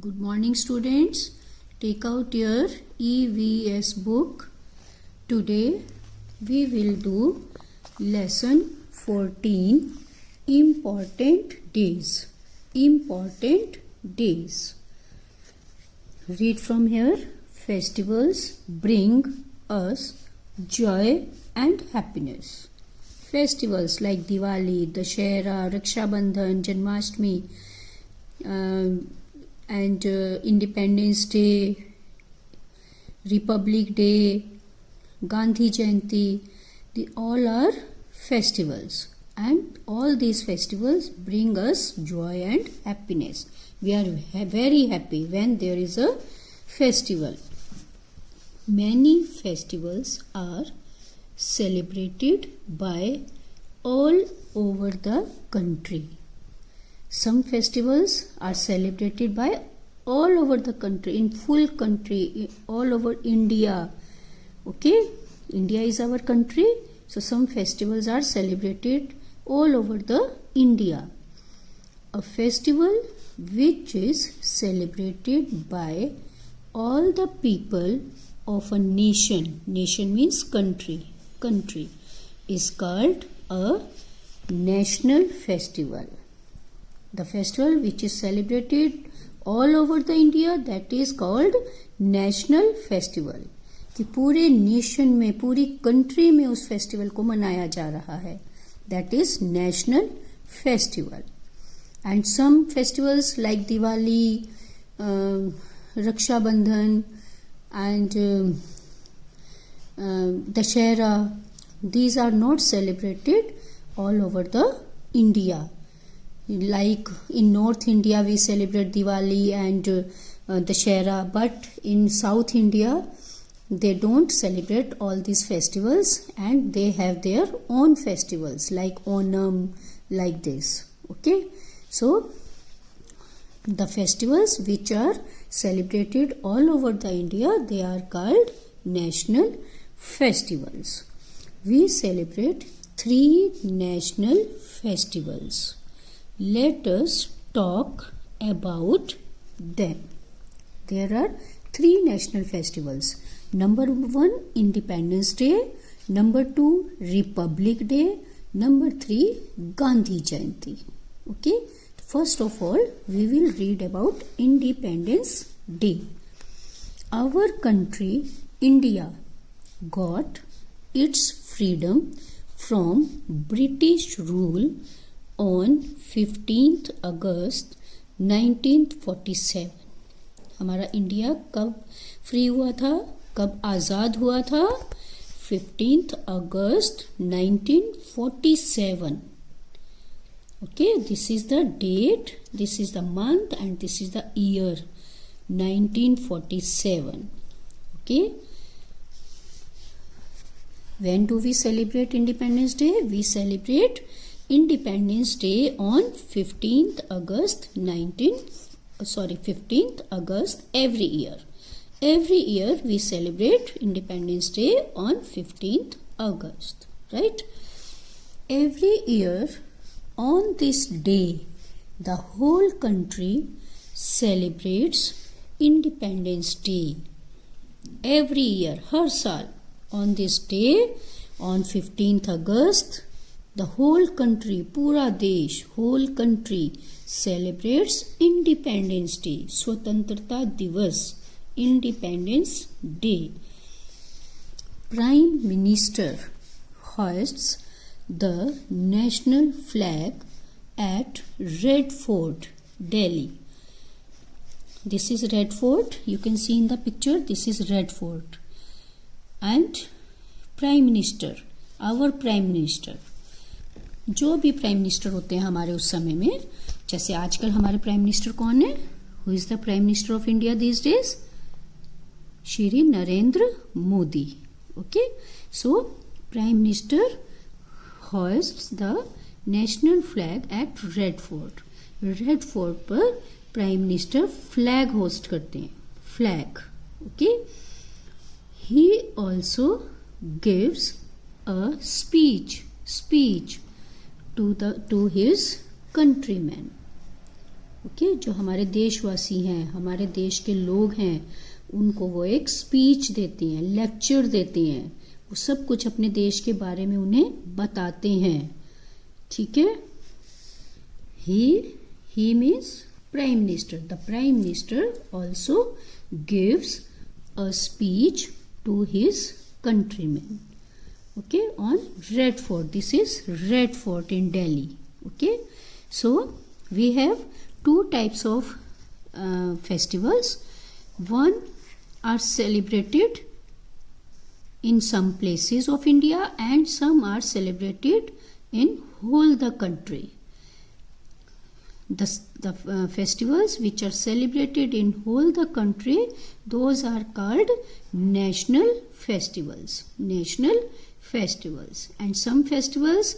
Good morning, students. Take out your EVS book. Today we will do lesson 14, Important Days. Important Days. Read from here. Festivals bring us joy and happiness. Festivals like Diwali, Dussehra, Raksha Bandhan, Janmashtami, and Independence Day, Republic Day, Gandhi Jayanti, they all are festivals, and all these festivals bring us joy and happiness. We are very happy when there is a festival. Many festivals are celebrated by all over the country. Some festivals are celebrated by all over the country, in full country, all over India. Okay, India is our country, so some festivals are celebrated all over the India. A festival which is celebrated by all the people of a nation means country, is called a national festival. The festival which is celebrated all over the India, that is called national festival. कि पूरे nation में, पूरी country में उस festival को मनाया जा रहा है, that is national festival. And some festivals like Diwali, Raksha Bandhan and Dussehra, these are not celebrated all over the India. Like in North India we celebrate Diwali and Dussehra, but in South India they don't celebrate all these festivals and they have their own festivals like Onam, like this. Okay, so the festivals which are celebrated all over the India, they are called national festivals. We celebrate 3 national festivals. Let us talk about them. There are 3 national festivals. Number 1, Independence Day. Number 2, Republic Day. Number 3, Gandhi Jayanti. Okay. First of all, we will read about Independence Day. Our country, India, got its freedom from British rule on 15th अगस्त 1947. हमारा India कब free हुआ था, कब आज़ाद हुआ था? 15th August 1947. Okay, this is the date, this is the month and this is the year 1947. Okay. When do we celebrate Independence Day? We celebrate Independence Day on 15th August every year. Every year we celebrate Independence Day on 15th August, right? Every year on this day, the whole country celebrates Independence Day. Every year, हर साल on this day, on 15th August, the whole country, पूरा देश, whole country celebrates Independence Day, स्वतंत्रता दिवस, Independence Day. Prime Minister hoists the national flag at Red Fort, Delhi. This is Red Fort. You can see in the picture, this is Red Fort. And Prime Minister, our Prime Minister, जो भी prime minister होते हैं हमारे उस समय में, जैसे आजकल हमारे प्राइम मिनिस्टर कौन है? Who is the prime minister of India these days? Shri Narendra Modi. Okay, so prime minister hoists the national flag at Red Fort. Red Fort पर प्राइम मिनिस्टर फ्लैग होस्ट करते हैं, flag. Okay, he also gives a speech to his countrymen. Okay, जो हमारे देशवासी हैं, हमारे देश के लोग हैं, उनको वो एक स्पीच देती हैं, लेक्चर देती हैं, वो सब कुछ अपने देश के बारे में उन्हें बताते हैं। ठीक है। He means prime minister. The prime minister also gives a speech to his countryman. Okay, on Red Fort. This is Red Fort in Delhi. Okay, so we have two types of festivals. One are celebrated in some places of India and some are celebrated in whole the country. The festivals which are celebrated in whole the country, those are called national festivals. National festivals. And some festivals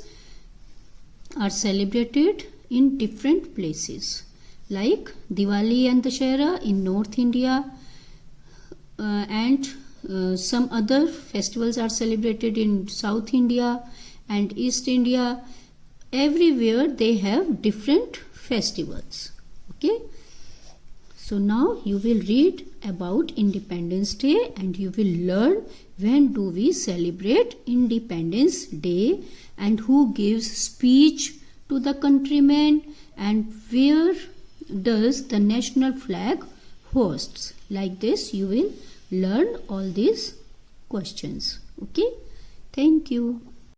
are celebrated in different places, like Diwali and Dussehra in North India, and some other festivals are celebrated in South India and East India. Everywhere they have different festivals. Okay, so now you will read about Independence Day and you will learn when do we celebrate Independence Day and who gives speech to the countrymen and where does the national flag hosts. Like this you will learn all these questions. Okay, thank you.